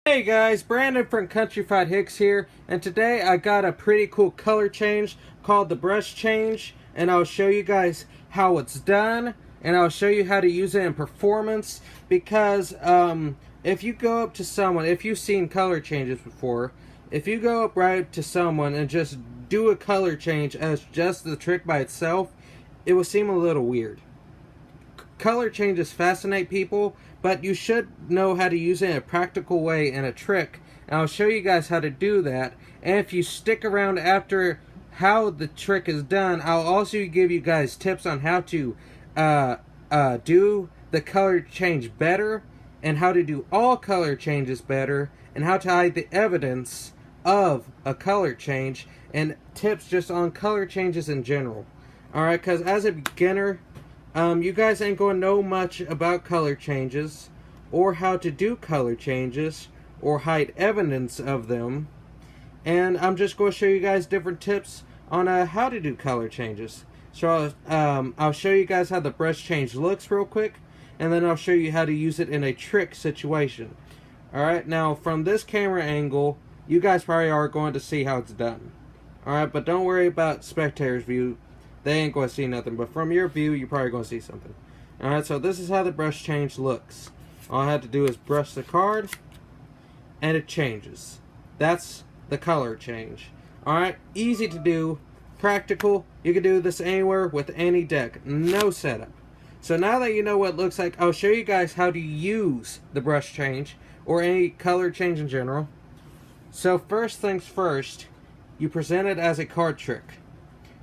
Hey guys, Brandon from Countryfied Hicks here, and today I got a pretty cool color change called the brush change, and I'll show you guys how it's done, and I'll show you how to use it in performance, because if you go up to someone, if you've seen color changes before, if you go up right to someone and just do a color change as just the trick by itself, it will seem a little weird. Color changes fascinate people, but you should know how to use it in a practical way and a trick. And I'll show you guys how to do that. And if you stick around after how the trick is done, I'll also give you guys tips on how to do the color change better, and how to do all color changes better, and how to hide the evidence of a color change, and tips just on color changes in general. Alright, because as a beginner, you guys ain't going to know much about color changes, or how to do color changes, or hide evidence of them. And I'm just going to show you guys different tips on how to do color changes. So I'll show you guys how the brush change looks real quick, and then I'll show you how to use it in a trick situation. Alright, now from this camera angle, you guys probably are going to see how it's done. Alright, but don't worry about spectators' view. They ain't going to see nothing, but from your view, you're probably going to see something. Alright, so this is how the brush change looks. All I have to do is brush the card, and it changes. That's the color change. Alright, easy to do, practical. You can do this anywhere with any deck. No setup. So now that you know what it looks like, I'll show you guys how to use the brush change, or any color change in general. So first things first, you present it as a card trick.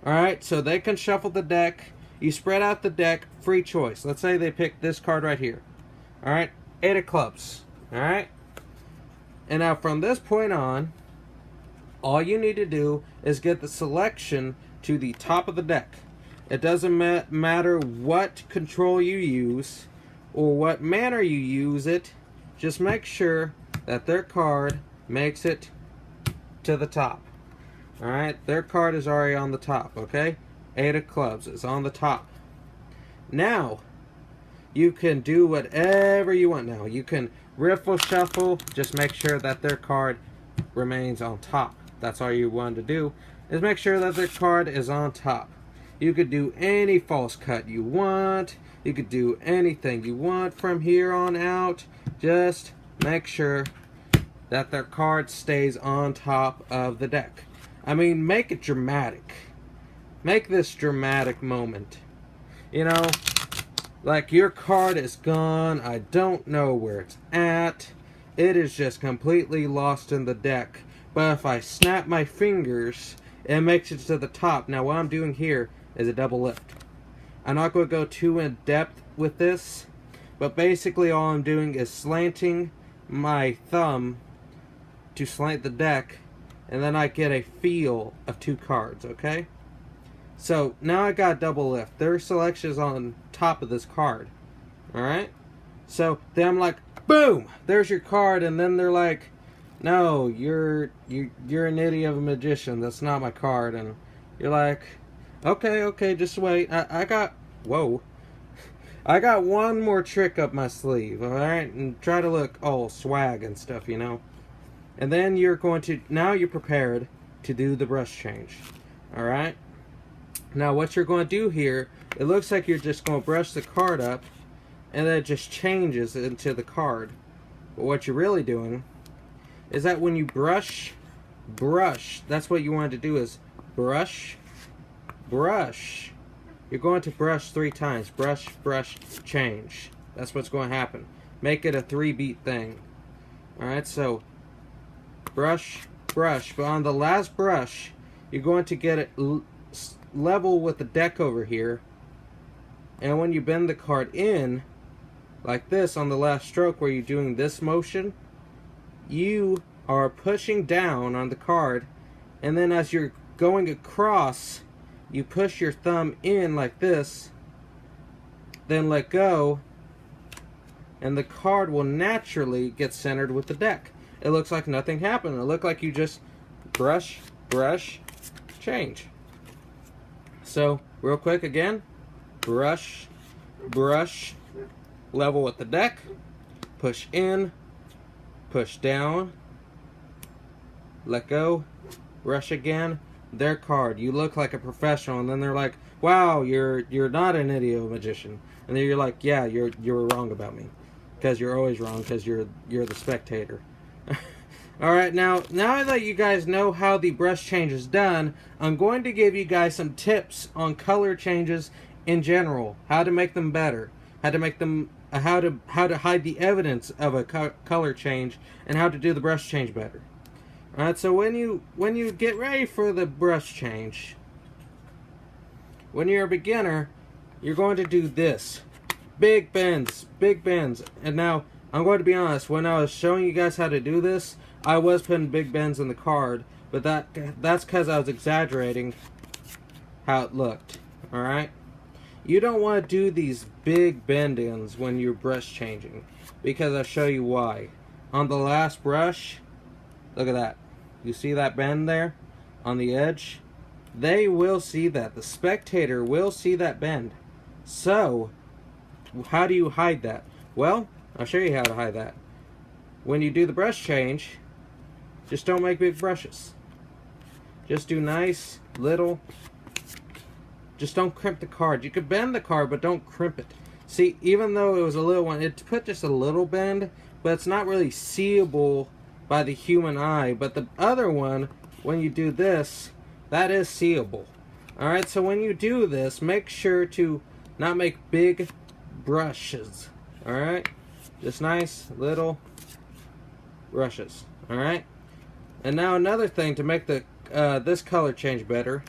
Alright, so they can shuffle the deck. You spread out the deck, free choice. Let's say they pick this card right here. Alright, 8 of clubs. Alright? And now from this point on, all you need to do is get the selection to the top of the deck. It doesn't matter what control you use, or what manner you use it. Just make sure that their card makes it to the top. Alright, their card is already on the top, okay? 8 of clubs is on the top. Now, you can do whatever you want now. You can riffle shuffle, just make sure that their card remains on top. That's all you want to do, is make sure that their card is on top. You could do any false cut you want. You could do anything you want from here on out. Just make sure that their card stays on top of the deck. I mean, make it dramatic. Make this dramatic moment. You know, like your card is gone. I don't know where it's at. It is just completely lost in the deck. But if I snap my fingers, it makes it to the top. Now what I'm doing here is a double lift. I'm not going to go too in depth with this, but basically all I'm doing is slanting my thumb to slant the deck, and then I get a feel of 2 cards, okay? So now I got double lift. Their selection is on top of this card. Alright? So then I'm like, boom! There's your card, and then they're like, no, you're an idiot of a magician. That's not my card. And you're like, okay, just wait. I got one more trick up my sleeve, alright? And try to look all swag and stuff, you know? And then you're going to, now you're prepared to do the brush change. Alright? Now what you're going to do here, it looks like you're just going to brush the card up, and then it just changes into the card. But what you're really doing is that when you brush, that's what you want to do, is brush. You're going to brush 3 times. Brush, change. That's what's going to happen. Make it a 3-beat thing. Alright, so brush, but on the last brush, you're going to get it level with the deck over here, and when you bend the card in, like this on the last stroke where you're doing this motion, you are pushing down on the card, and then as you're going across, you push your thumb in like this, then let go, and the card will naturally get centered with the deck. It looks like nothing happened. It looked like you just brush, change. So, real quick again, brush, level with the deck, push in, push down, let go, brush again, their card. You look like a professional, and then they're like, wow, you're not an idiot magician. And then you're like, yeah, you're wrong about me. Because you're always wrong, because you're the spectator. Alright, now that you guys know how the brush change is done, I'm going to give you guys some tips on color changes in general. How to make them better. How to make them, how to hide the evidence of a color change, and how to do the brush change better. Alright, so when you get ready for the brush change, when you're a beginner, you're going to do this. Big bends. And now, I'm going to be honest, when I was showing you guys how to do this, I was putting big bends in the card, but that's because I was exaggerating how it looked. Alright? You don't want to do these big bend-ins when you're brush changing, because I'll show you why. On the last brush, look at that. You see that bend there on the edge? They will see that. The spectator will see that bend. So, how do you hide that? Well, I'll show you how to hide that. When you do the brush change, just don't make big brushes. Just do nice, little. Just don't crimp the card. You could bend the card, but don't crimp it. See, even though it was a little one, it put just a little bend, but it's not really seeable by the human eye. But the other one, when you do this, that is seeable. Alright, so when you do this, make sure to not make big brushes. Alright? Just nice little brushes. Alright? And now another thing to make the this color change better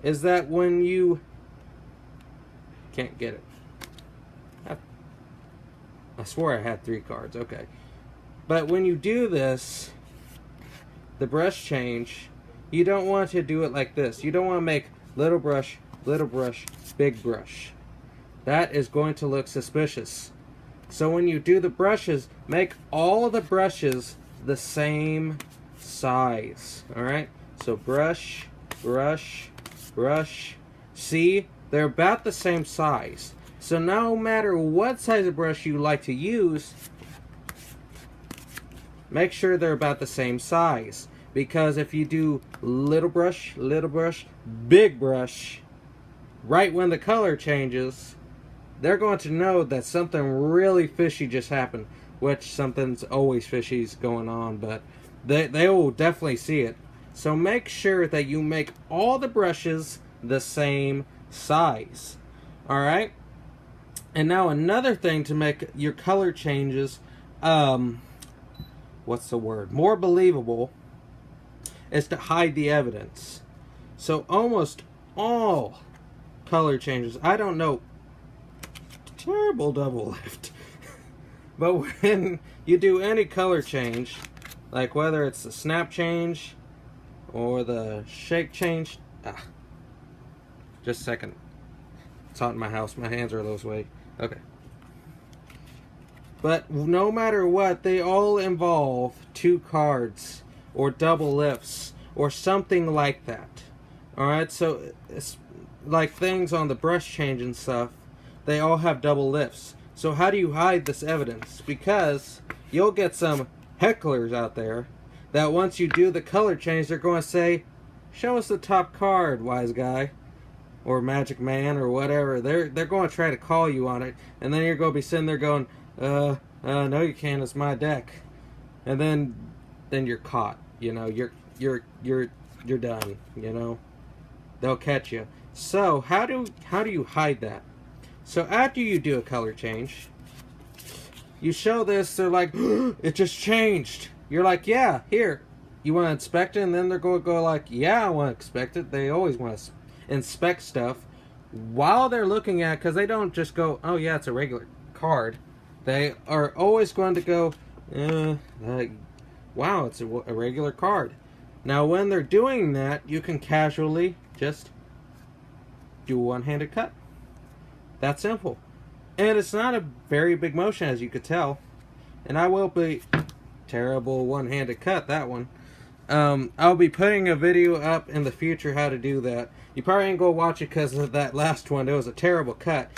is that when you can't get it. I swore I had 3 cards. Okay. But when you do this, the brush change, you don't want to do it like this. You don't want to make little brush, big brush. That is going to look suspicious. So when you do the brushes, make all the brushes the same size. Alright? So brush, brush, brush. See? They're about the same size. So no matter what size of brush you like to use, make sure they're about the same size. Because if you do little brush, big brush, right when the color changes, they're going to know that something really fishy just happened. Which something's always fishy is going on, but they will definitely see it. So make sure that you make all the brushes the same size. Alright? And now another thing to make your color changes, what's the word? More believable, is to hide the evidence. So almost all color changes, I don't know, terrible double lift. But when you do any color change, like whether it's the snap change or the shake change, just a second. It's hot in my house. My hands are those way. Okay. But no matter what, they all involve 2 cards or double lifts or something like that. Alright, so it's like things on the brush change and stuff, they all have double lifts. So how do you hide this evidence? Because you'll get some hecklers out there that once you do the color change, they're going to say, show us the top card, wise guy. Or Magic Man or whatever. They're going to try to call you on it. And then you're going to be sitting there going, no you can't, it's my deck. And then you're caught. You know, you're done, you know. They'll catch you. So how do you hide that? So after you do a color change, you show this, they're like, it just changed. You're like, yeah, here. You want to inspect it? And then they're going to go like, yeah, I want to inspect it. They always want to inspect stuff while they're looking at, because they don't just go, oh yeah, it's a regular card. They are always going to go, wow, it's a regular card. Now when they're doing that, you can casually just do a one-handed cut. That simple. And it's not a very big motion, as you could tell. And I will be terrible one-handed cut, that one. I'll be putting a video up in the future how to do that. You probably ain't gonna watch it because of that last one. It was a terrible cut.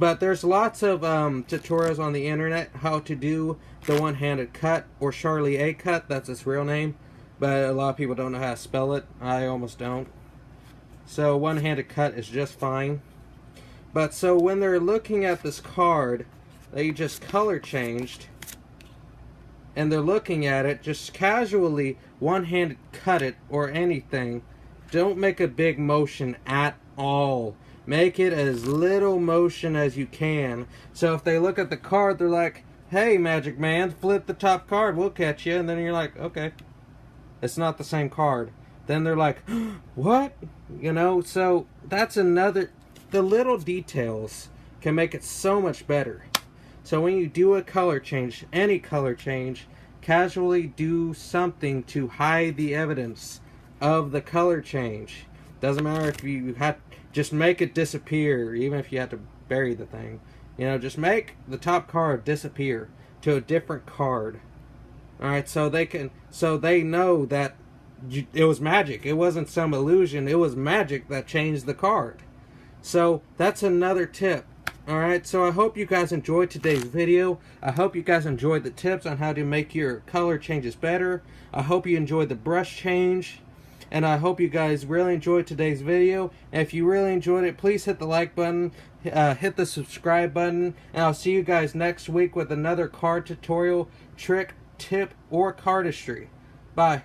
But there's lots of tutorials on the internet how to do the one-handed cut, or Charlie A cut. That's its real name, but a lot of people don't know how to spell it. I almost don't. So one-handed cut is just fine. But so when they're looking at this card that you just color changed, and they're looking at it, just casually one-handed cut it or anything. Don't make a big motion at all. Make it as little motion as you can. So if they look at the card, they're like, hey, Magic Man, flip the top card, we'll catch you. And then you're like, okay, it's not the same card. Then they're like, what? You know, so that's another, the little details can make it so much better. So when you do a color change, any color change, casually do something to hide the evidence of the color change. Doesn't matter if you had, just make it disappear, even if you have to bury the thing. You know, just make the top card disappear to a different card. Alright, so they know that it was magic. It wasn't some illusion. It was magic that changed the card. So that's another tip. Alright, so I hope you guys enjoyed today's video. I hope you guys enjoyed the tips on how to make your color changes better. I hope you enjoyed the brush change. And I hope you guys really enjoyed today's video. And if you really enjoyed it, please hit the like button, hit the subscribe button, and I'll see you guys next week with another card tutorial, trick, tip, or cardistry. Bye.